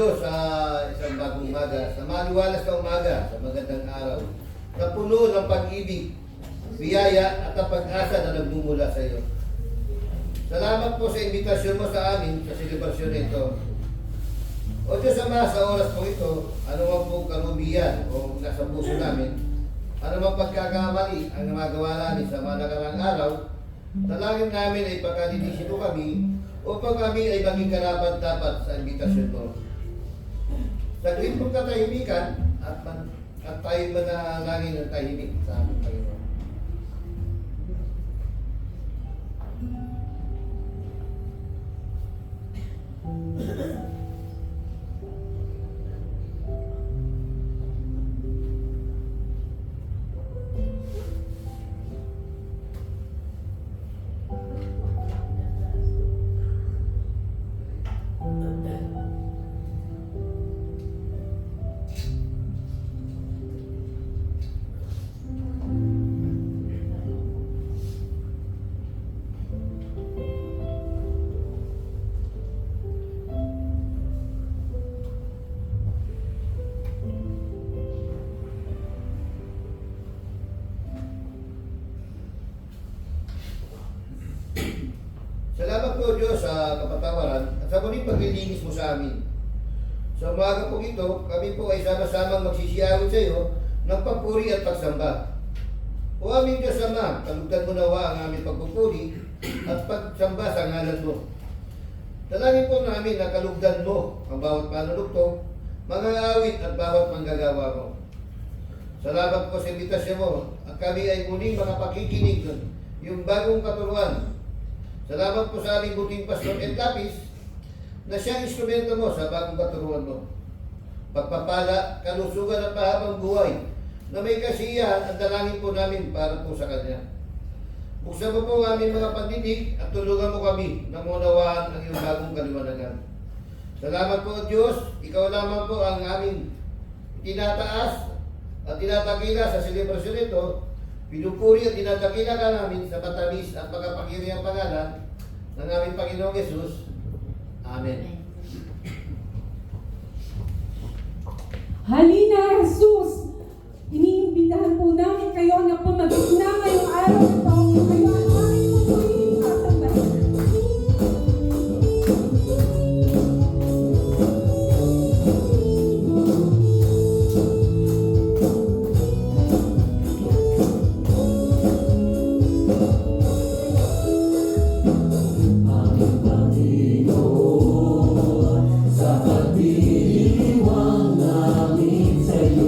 Diyos sa isang bagong umaga, sa maliwalas na umaga, sa magandang araw, na puno ng pag-ibig, biyaya at ang pag-asa na nagmumula sa iyo. Salamat po sa imbitasyon mo sa amin sa selebrasyon nito. O Diyos Ama, sa oras po ito, ano man po karubiyan o nasa puso namin, ano man pagkakamali ang namagawa namin sa mga nakarang araw, talangin namin ay pagkalinisin mo kami upang kami ay maging karapat-dapat sa imbitasyon mo. Sa green mong katahimikan at tayo manalangin ng tahimik sa aming Panginoon. Salamat po Diyos sa kapatawaran at sa muling paglilinis mo sa amin. Sa umaga po ito, kami po ay sama-samang magsisiyawit sa iyo ng papuri at pagsamba. O aming Diyos Ama, kalugdan mo nawa ang aming pagpupuri at pagsamba sa ngalan mo. Dalangin po namin na kalugdan mo ang bawat panunugtog, mga awit at bawat manggagawa mo. Salamat po sa imbitasyon mo at kami ay muling makapakikinig ng yung bagong katuruan. Salamat po sa aming buting Pastor Ed Lapis na siyang instrumento mo sa bagong katuruan mo. Pagpapala, kalusugan at mahabang buhay na may kasiyahan at dalangin po namin para po sa Kanya. Buksan mo po ang aming mga pandinig at tulungan mo kami na maunawaan ang iyong bagong kaliwanagan. Salamat po Diyos, Ikaw lamang po ang aming tinataas at tinatakila sa selebrasyon ito. Pinupuri at tinatakila ka namin sa matamis at pagkapakiriyang pangalan ng aming Panginoong Yesus. Amen. Halina, Jesus! Iniimbitahan po namin kayo na pumagit na ngayong araw ito. Kayo ang aming muling tatambahin. Sa iyo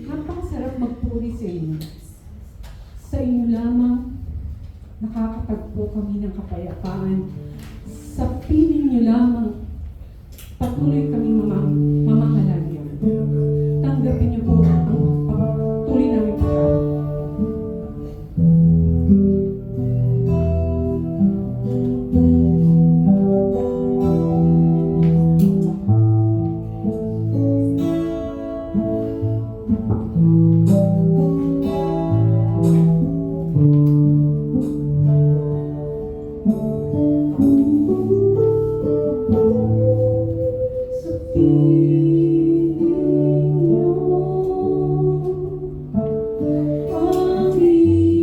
Napakasarap magpuri sa inyo. Sa inyo lamang nakakatagpo kami ng kapayapaan. Sa piling niyo lamang patuloy kami mamahalan niyo. Tanggapin niyo po ang patuloy namin pagkakas. Sa piling niyo,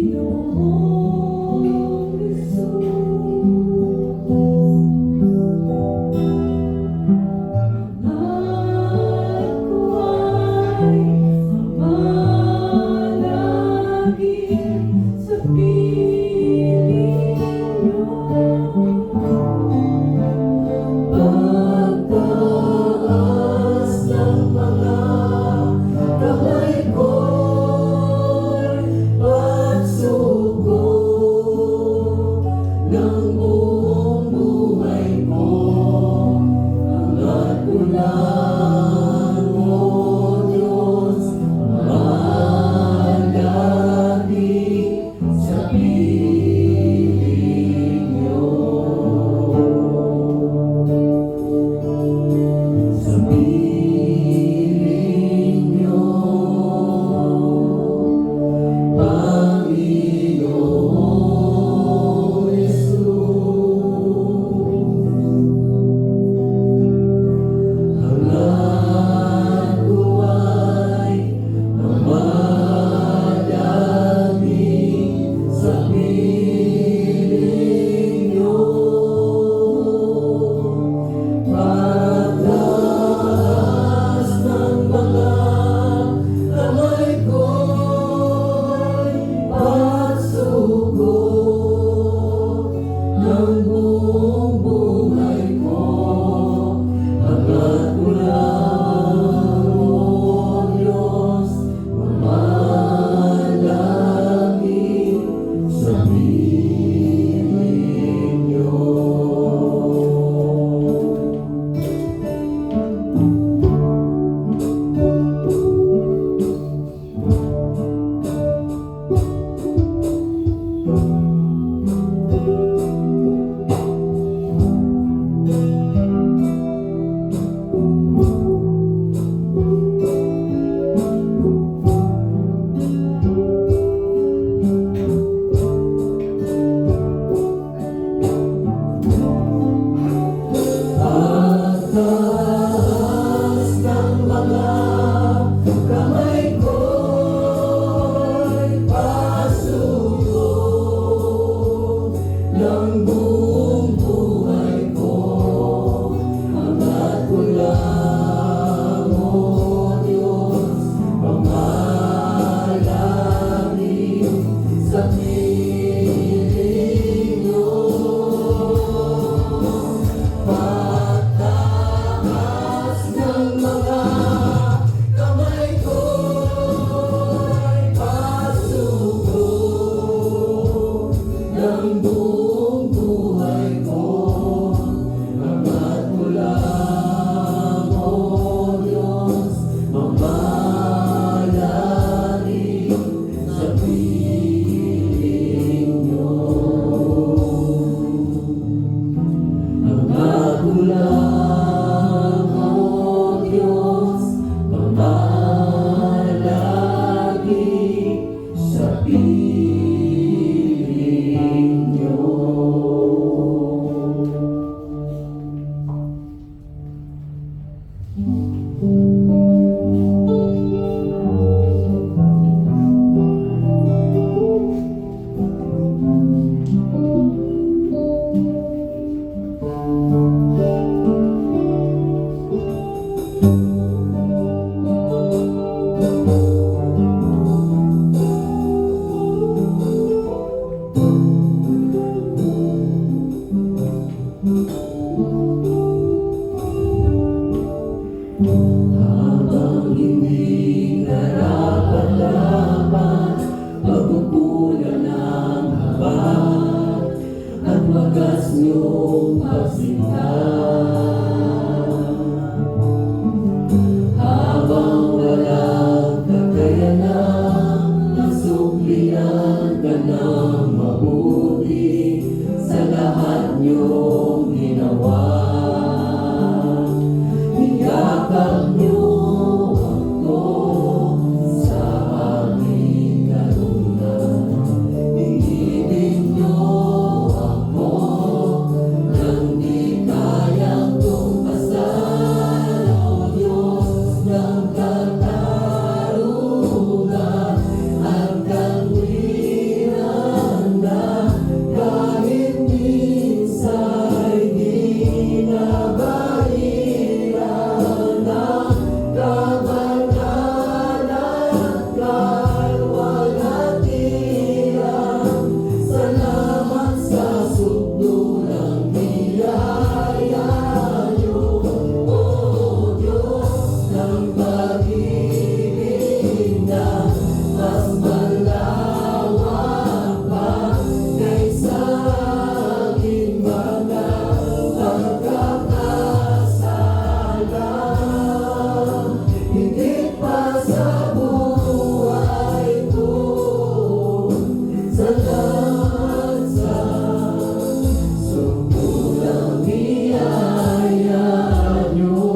Panginoong Jesus, ako ay mamalangin. sinta. Habang walang kakayanan, nasuklian ka ng mabuti sa lahat niyong ginawa. Niyakap niyo ako sa aming kalunggan. Iibig niyo ako nang di kayang tumpasan. O Diyos ng katarungan at kangwiran na kahit minsa'y di nabahiran ng kabanalan at kalwalhatian. Salamat sa sukdulang biyaya niyo, O Diyos ng pag-ibig na mas malawak pa kaysa aking mga pagkakasala. Higit pa sa buhay ko, salamat sa sukdulang biyaya niyo.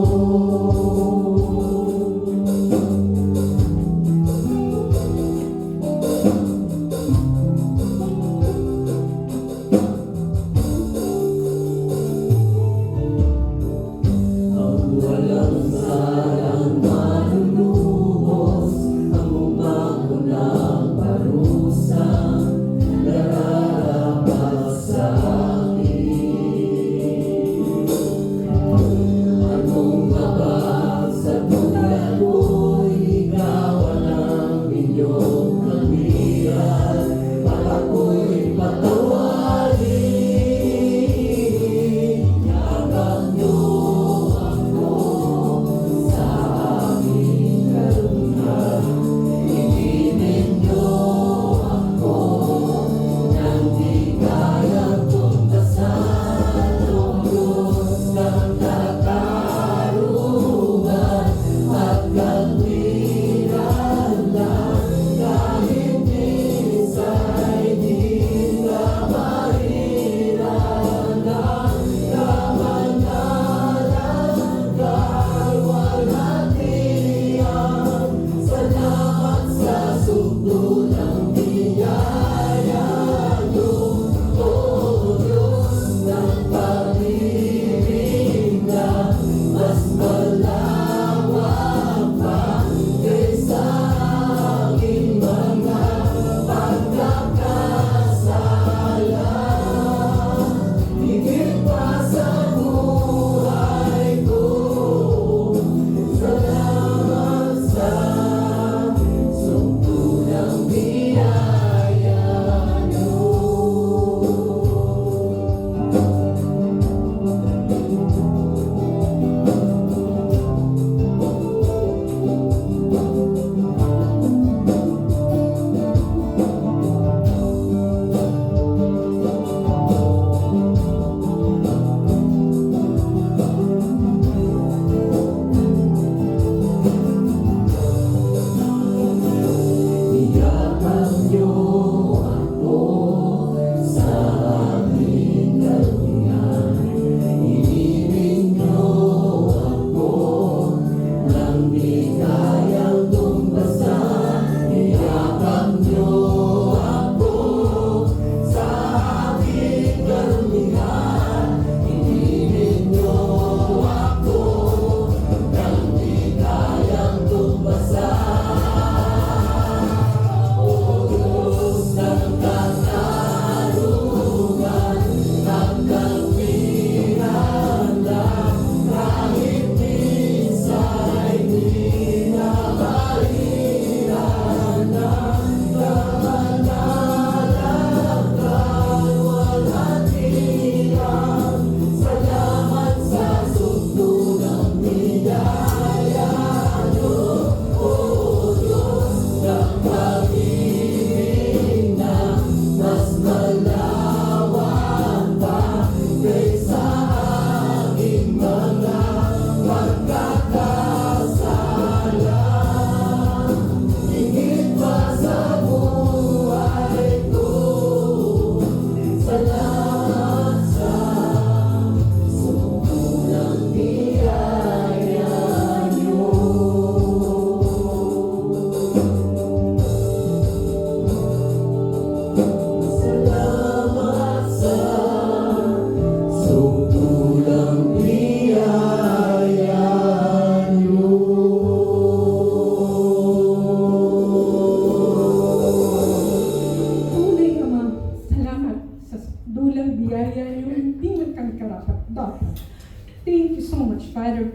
Father,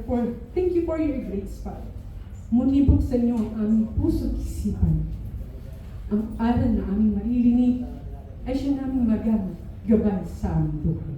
thank you for your grace, Father. Muli buksan niyo ang aming puso't isipan. Ang aral na aming maririnig ay siya naming magamit gabay sa aming buhay.